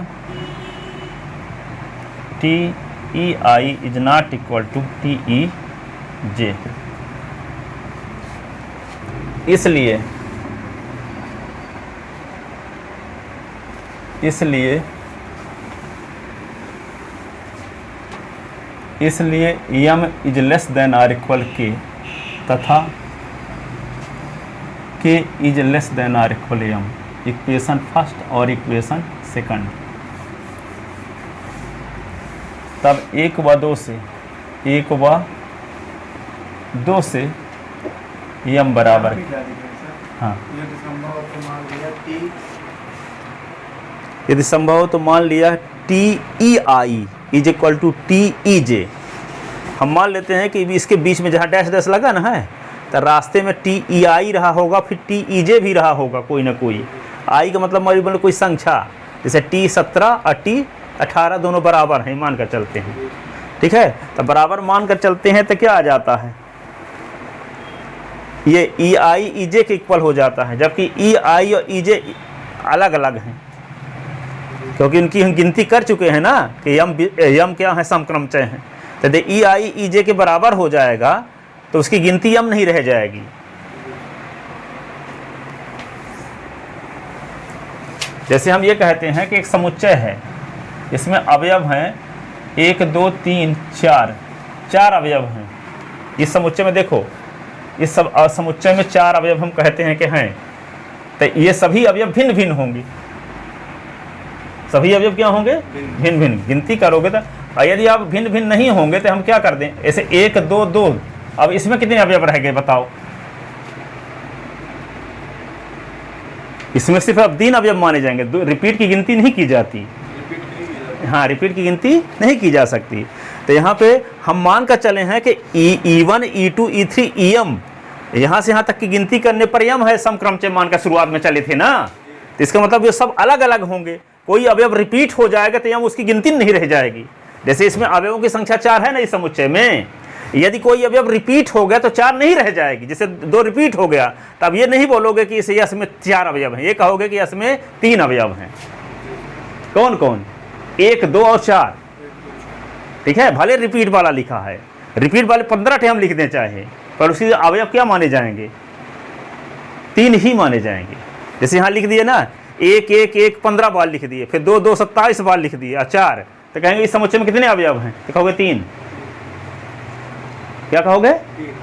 TEI is not equal to TEJ। इसलिए m is less than or equal k तथा k is less than or equal m। Equation first और equation second. तब 1 व 2 से m बराबर, हाँ, यदि संभव हो तो मान लिया TEI is equal to TEJ। हम मान लेते हैं कि इसके बीच में जहाँ डैश डैश लगा ना है, तो रास्ते में TEI रहा होगा, फिर TEJ भी रहा होगा कोई ना कोई। आई का मतलब कोई संख्या, जैसे T17 और T18 दोनों बराबर हैं, मान कर चलते हैं, ठीक है। तो बराबर मान कर चलते हैं तो क्या आ जाता है, ये EI EJ के इक्वल हो जाता है, जबकि EI और EJ अलग अलग हैं, क्योंकि उनकी हम गिनती कर चुके हैं ना कि m क्या है, समक्रमचय हैं। तो EI EJ के बराबर हो जाएगा तो उसकी गिनती m नहीं रह जाएगी। जैसे हम ये कहते हैं कि एक समुच्चय है, इसमें अवयव हैं 1 2 3 4, 4 अवयव हैं। इस समुच्चय में देखो इस सब समुच्चय में 4 अवयव हम कहते हैं कि हैं, तो ये सभी अवयव भिन्न भिन्न होंगे। सभी अवयव क्या होंगे? भिन्न भिन्न। गिनती करोगे तो यदि आप भिन्न भिन्न नहीं होंगे तो हम क्या कर दें, ऐसे 1 2 2, अब इसमें कितने अवयव रह गए बताओ? इसमें सिर्फ अब 3 अवयव माने जाएंगे, रिपीट की गिनती नहीं की जाती। हाँ, रिपीट की गिनती नहीं की जा सकती। तो यहाँ पे हम मान कर चले हैं कि E1 E2 E3 EM, यहाँ से यहाँ तक की गिनती करने पर यम है, समक्रमचय मान का शुरुआत में चले थे ना, तो इसका मतलब ये सब अलग अलग होंगे। कोई अवयव रिपीट हो जाएगा तो यम उसकी गिनती नहीं रह जाएगी। जैसे इसमें अवयवों की संख्या 4 है ना इस समुच्चय में, यदि कोई अवयव रिपीट हो गया तो 4 नहीं रह जाएगी। जैसे 2 रिपीट हो गया तब ये नहीं बोलोगे कि इस यश में 4 अवयव हैं, ये कहोगे कि यश में 3 अवयव हैं। कौन कौन? 1 2 और 4, ठीक है। भले रिपीट वाला लिखा है, रिपीट वाले 15 टे हम लिख दें चाहे, पर उसके अवयव क्या माने जाएंगे? 3 ही माने जाएंगे। जैसे यहाँ लिख दिए ना 1 1 1 15 बार लिख दिए, फिर 2 2 27 बार लिख दिए, 4, तो कहेंगे इस समुच्चय में कितने अवयव हैं? तो कहोगे 3। क्या कहोगे?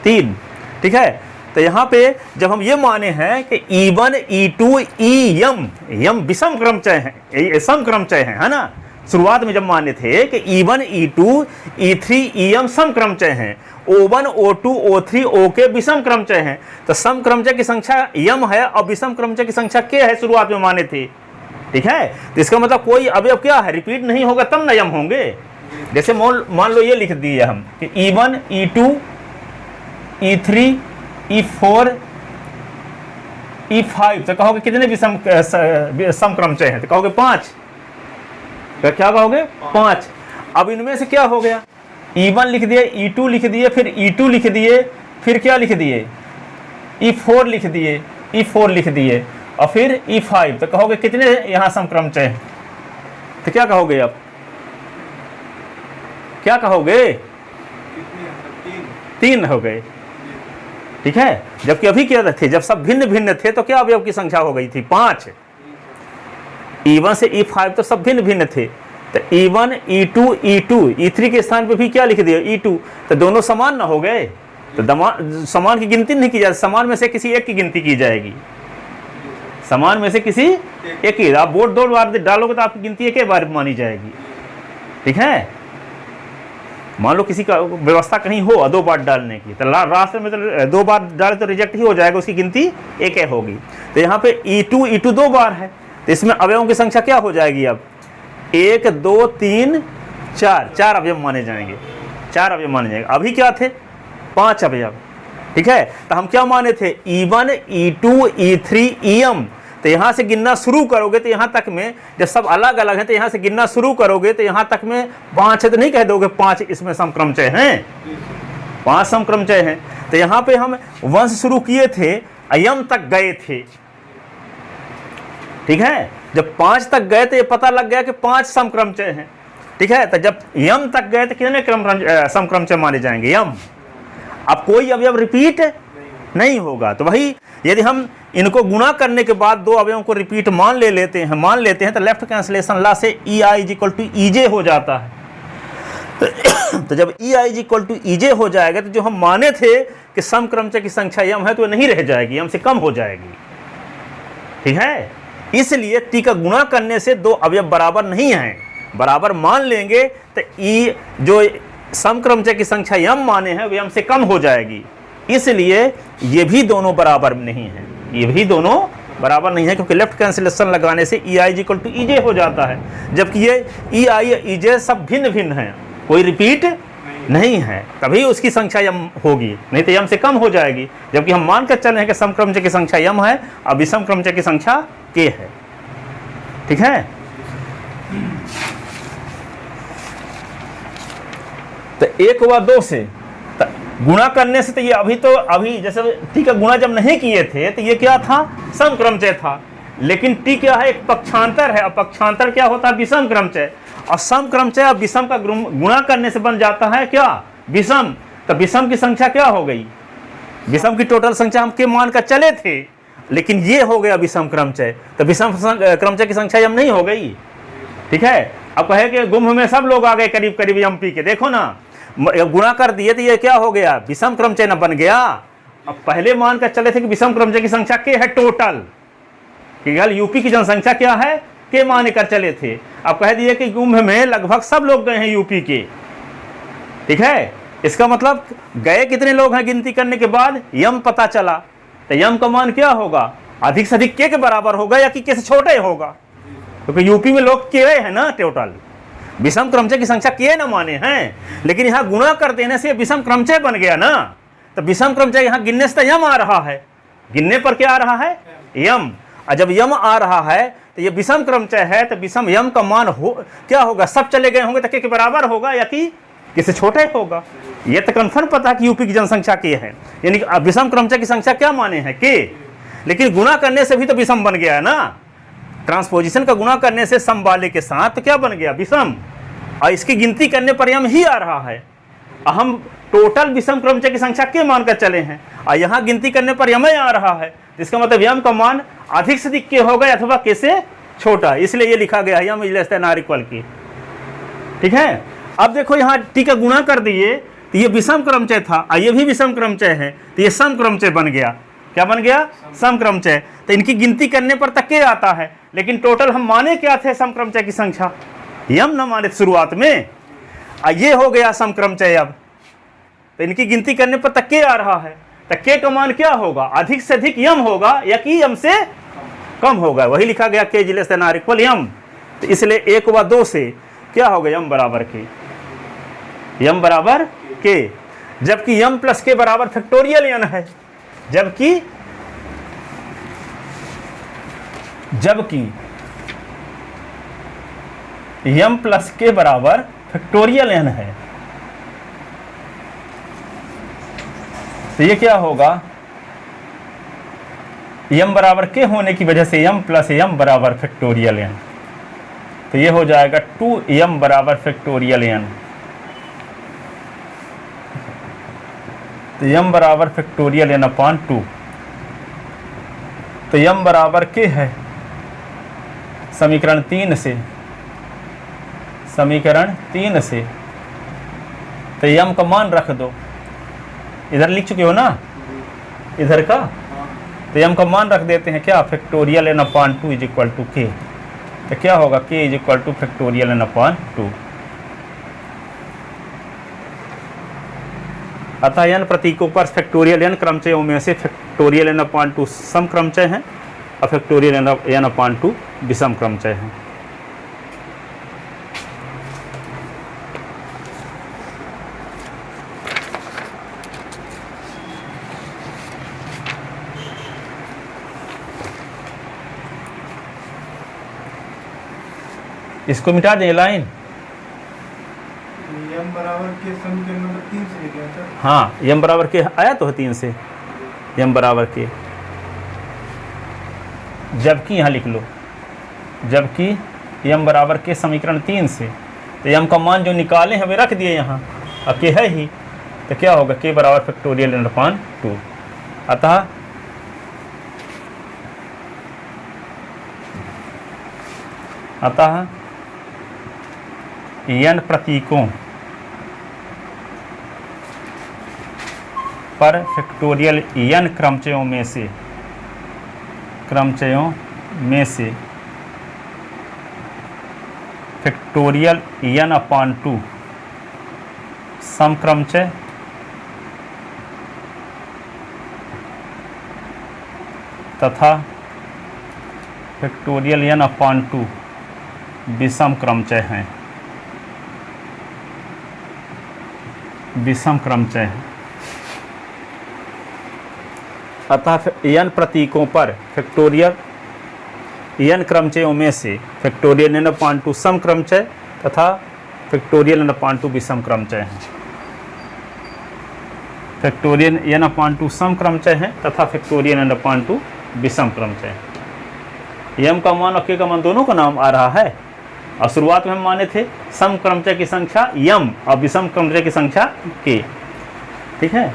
3, ठीक है। तो यहाँ पे जब हम ये माने हैं कि E1 E2 EM, यम विषम क्रमचय है, समक्रमचय है ना। शुरुआत में जब माने थे कि E1 E2 E3 EM समक्रमचय हैं, O1 O2 O3 OK विषम क्रमचय हैं, तो समक्रमचय की संख्या यम है और विषम क्रमचय की संख्या k है, शुरुआत में माने थे, ठीक है। तो इसका मतलब कोई अवयव क्या है? रिपीट नहीं होगा तब न यम होंगे। जैसे मान लो ये लिख दिए हम कि E1 E2 E3 E4 E5, तो कहोगे कितने विषम समक्रमचय हैं? तो कहोगे 5। क्या कहोगे? 5। अब इनमें से क्या हो गया? E1 लिख दिए, E2 लिख दिए, फिर E2 लिख दिए, फिर क्या लिख दिए? E4 लिख दिए, E4 लिख दिए, और फिर E5, तो कहोगे कितने यहाँ समक्रमचय हैं? तो क्या कहोगे? अब क्या कहोगे? 3 हो गए, ठीक है। जबकि अभी क्या थे, जब सब भिन्न भिन्न थे तो क्या अवयव की संख्या हो गई थी? 5। E1 से E5 तो सब भिन्न भिन्न थे, तो E1 E2 E2 E3 के स्थान पे भी क्या लिख दिया? E2, तो दोनों समान ना हो गए, तो समान की गिनती नहीं की जाती, समान में से किसी एक की गिनती की जाएगी। समान में से किसी एक ही, आप वोट 2 बार डालोगे तो आपकी गिनती एक बार मानी जाएगी, ठीक है। मान लो किसी का व्यवस्था कहीं हो 2 बार डालने की, तो रास्ते में तो 2 बार डाले तो रिजेक्ट ही हो जाएगा, उसकी गिनती एक होगी। तो यहाँ पे E2 2 बार है, तो इसमें अवयवों की संख्या क्या हो जाएगी? अब 1 2 3 4 अवयव माने जाएंगे, 4 अवयव माने जाएंगे। अभी क्या थे? 5 अवयव, ठीक है। तो हम क्या माने थे? E1 E2 E3 EM, तो यहाँ से गिनना शुरू करोगे तो यहाँ तक में, जब सब अलग अलग हैं तो यहाँ से गिनना शुरू करोगे तो यहाँ तक में 5 है, तो नहीं कह दोगे 5 इसमें समक्रमचय हैं, 5 समक्रमचय हैं। तो यहाँ पे हम वंश शुरू किए थे, यम तक गए थे, ठीक है। जब 5 तक गए तो ये पता लग गया कि 5 समक्रमचय हैं, ठीक है। तो जब यम तक गए तो कितने समक्रमचय माने जाएंगे? यम। अब कोई अवयव रिपीट नहीं होगा, तो वही यदि हम इनको गुणा करने के बाद 2 अवयवों को रिपीट मान लेते हैं तो लेफ्ट कैंसलेशन लॉ से EI = EJ हो जाता है। तो जब EI = EJ हो जाएगा तो जो हम माने थे कि समक्रमचय की संख्या यम है तो नहीं रह जाएगी, यम से कम हो जाएगी, ठीक है। इसलिए टी का गुणा करने से 2 अवयव बराबर नहीं हैं, बराबर मान लेंगे तो ई जो समक्रमचय की संख्या यम माने हैं वो यम से कम हो जाएगी। इसलिए ये भी दोनों बराबर नहीं हैं, ये भी दोनों बराबर नहीं है, क्योंकि लेफ्ट कैंसिलेशन लगाने से EI = EJ हो जाता है, जबकि ये EI EJ सब भिन्न भिन्न हैं, कोई रिपीट नहीं है, तभी उसकी संख्या यम होगी, नहीं तो यम से कम हो जाएगी। जबकि हम मान कर चले हैं कि समक्रमचय की संख्या यम है और विषम क्रमचय की संख्या k है, ठीक है। तो 1 हुआ 2 से, गुणा करने से तो ये अभी जैसे टी का गुणा जब नहीं किए थे तो ये क्या था? समक्रमचय था, लेकिन टी क्या है? एक पक्षांतर है, और पक्षांतर क्या होता है? विषम क्रमचय, और समक्रमचय और विषम का गुणा करने से बन जाता है क्या? विषम। तो विषम की संख्या क्या हो गई? विषम की टोटल संख्या हम के मान कर चले थे, लेकिन ये हो गया विषम क्रमचय, तो विषम क्रमचय की संख्या यम नहीं हो गई, ठीक है। अब कहे कि गुम्ब में सब लोग आ गए करीब करीब यम पी के, देखो ना गुणा कर दिए तो ये क्या हो गया? विषम क्रमचय न बन गया, अब पहले मान कर चले थे कि विषम क्रमचय की संख्या के है टोटल, केवल यूपी की जनसंख्या क्या है के मान कर चले थे। अब कह दिए कि कुंभ में लगभग सब लोग गए हैं यूपी के, ठीक है। इसका मतलब गए कितने लोग हैं गिनती करने के बाद यम पता चला, तो यम का मान क्या होगा, अधिक से अधिक के बराबर होगा या कि के से छोटे होगा, क्योंकि यूपी में लोग के है ना टोटल। विषम क्रमचय की संख्या के न माने हैं, लेकिन यहाँ गुणा कर देने से विषम क्रमचय बन गया ना। तो विषम क्रमचय यहाँ गिनने से तो यम आ रहा है, गिनने पर क्या आ रहा है यम, और जब यम आ रहा है तो ये विषम क्रमचय है, तो विषम यम का मान हो क्या होगा, सब चले गए होंगे तो के बराबर होगा या कि किसी छोटे होगा। ये तो कन्फर्म पता है कि यूपी की जनसंख्या के है, यानी कि विषम क्रमचय की संख्या क्या माने हैं के, लेकिन गुणा करने से भी तो विषम बन गया है ना। ट्रांसपोजिशन का गुणा करने से सम वाले के साथ तो क्या बन गया विषम, और इसकी गिनती करने पर यम ही आ रहा है। हम टोटल विषम क्रमचय की संख्या के मानकर चले हैं और यहाँ गिनती करने पर यम आ रहा है, इसका मतलब यम का मान अधिक से अधिक के होगा अथवा के से छोटा, इसलिए ये लिखा गया यम लेस देन आर इक्वल की, ठीक है। अब देखो यहाँ टी का गुणा कर दिए तो ये विषम क्रमचय था और ये भी विषम क्रमचय है, तो ये सम क्रमचय बन गया। क्या बन गया, सम क्रमचय। तो इनकी गिनती करने पर तक के आता है, लेकिन टोटल हम माने क्या थे सम क्रमचय की संख्या, यम न माने शुरुआत में, ये हो गया सम क्रमचय। अब तो इनकी गिनती करने पर तक के आ रहा है, तो के का मान क्या होगा, अधिक से अधिक यम होगा या कि यम से कम होगा, वही लिखा गया के less than or equal M. तो इसलिए 1 व 2 से क्या होगा यम बराबर के, यम बराबर के, जबकि यम प्लस के बराबर फैक्टोरियल एन है, जबकि यम प्लस के बराबर फैक्टोरियल एन है। तो ये क्या होगा, यम बराबर के होने की वजह से यम प्लस यम बराबर फैक्टोरियल एन, तो ये हो जाएगा 2m बराबर फैक्टोरियल एन। तो यम बराबर फैक्टोरियल एन अपॉन 2, तो यम बराबर के है समीकरण 3 से, समीकरण 3 से, तो यम का मान रख दो, इधर लिख चुके हो ना इधर का, तो यम का मान रख देते हैं क्या, factorial N upon 2 is equal to K, तो क्या होगा K is equal to factorial N upon 2। अतः एन प्रतीकों पर फैक्टोरियल एन क्रमचयों में से फैक्टोरियल एन अपॉन 2 सम क्रमचय हैं और फैक्टोरियल एन अपॉन 2 विषम क्रमचय हैं। इसको मिटा दें लाइन, यम बराबर के समीकरण नंबर 3 से लिखे हैं सर। हाँ यम बराबर के आया तो है 3 से, यम बराबर के, जबकि यहाँ लिख लो, जबकि यम बराबर के समीकरण 3 से, तो यम का मान जो निकाले हैं वे रख दिए यहाँ, अब के है ही, तो क्या होगा के बराबर फैक्टोरियल एन अपॉन 2। अतः एन प्रतीकों पर फैक्टोरियल एन क्रमचयों में से फैक्टोरियल एन अपॉन 2 सम क्रमचय तथा फैक्टोरियल एन अपॉन 2 विषम क्रमचय हैं, विषम क्रमचय है। अतः एन प्रतीकों पर फैक्टोरियल एन क्रमचयों में से फैक्टोरियल एन अपॉन 2 सम क्रमचय तथा फैक्टोरियल एन अपॉन 2 विषम क्रमचय हैं। फैक्टोरियल एन अपॉन 2 सम क्रमचय हैं तथा फैक्टोरियल एन अपॉन 2 विषम क्रमचय हैं। यम का मान और के का मान दोनों का नाम आ रहा है, और शुरुआत में हम माने थे सम क्रमचय की संख्या यम और विषम क्रमचय की संख्या के, ठीक है।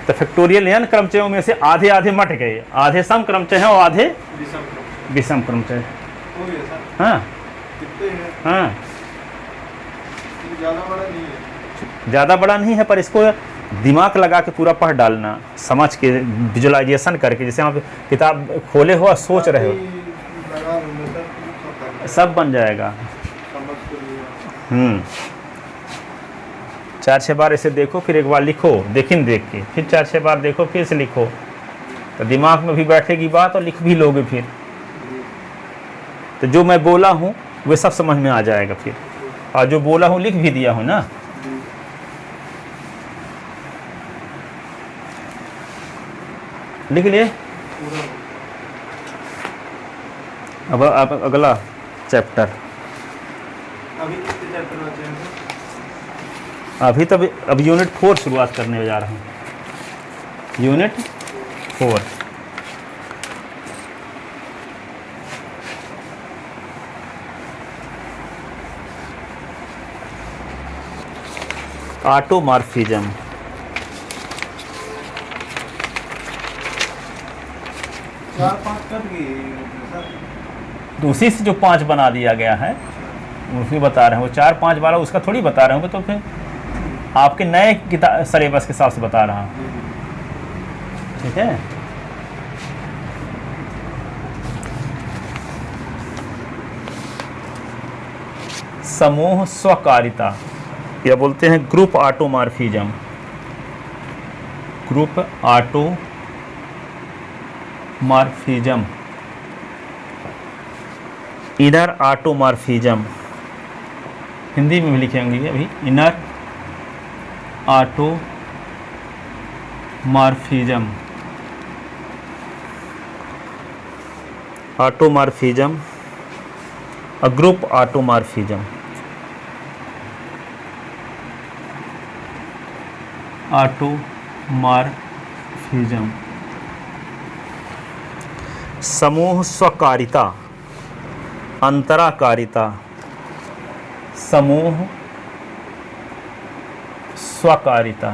तो फैक्टोरियल एन क्रमचयों में से आधे आधे मट गए, आधे सम क्रमचय हैं और आधे विषम क्रमचय। हाँ हाँ, ज़्यादा बड़ा नहीं है, ज़्यादा बड़ा नहीं है, पर इसको दिमाग लगा के पूरा पढ़ डालना, समझ के विजुअलाइजेशन करके, जैसे आप किताब खोले हो और सोच रहे हो, लगा लूँगा सर, सब बन जाएगा। समझ के लिए। 4-6 बार इसे देखो, फिर एक बार लिखो, देख के फिर 4-6 बार देखो, फिर से लिखो, तो दिमाग में भी बैठेगी बात और लिख भी लोगे फिर। तो जो मैं बोला हूँ वे सब समझ में आ जाएगा फिर, और जो बोला हूँ लिख भी दिया हूँ ना। लिख लिए। अब अगला चैप्टर। अभी कितने चैप्टर बचे हैं सर? अभी तब अब यूनिट 4 शुरुआत करने जा रहा हूँ। यूनिट 4। ऑटोमॉर्फिज्म। चार पाँच कट गई सर। तो उसी से जो 5 बना दिया गया है उसी बता रहे हैं, वो 4-5 वाला उसका थोड़ी बता रहे होंगे, तो फिर आपके नए किताब सिलेबस के हिसाब से बता रहा हूँ। ठीक है। समूह स्वकारिता या बोलते हैं group automorphism. Group automorphism, inner automorphism, Hindi में भी लिखे होंगे अभी। इनर ऑटोमॉर्फिज्म, ऑटोमॉर्फिज्म और ग्रुप ऑटोमॉर्फिज्म। ऑटोमॉर्फिज्म, समूह स्वकारिता, अंतराकारिता, समूह स्वकारिता,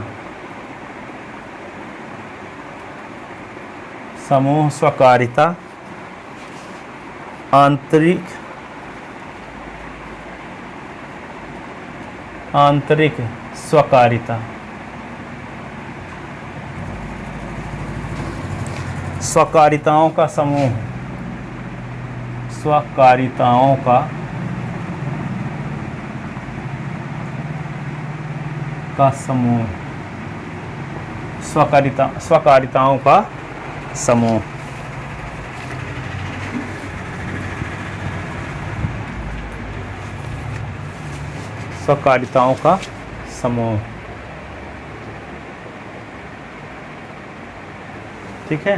समूह स्वकारिता, आंतरिक स्वकारिता। स्वकारिताओं का समूह, स्वकारिताओं का समूह, स्वकारिताओं का समूह। स्वकारिताओं का समूह। ठीक है।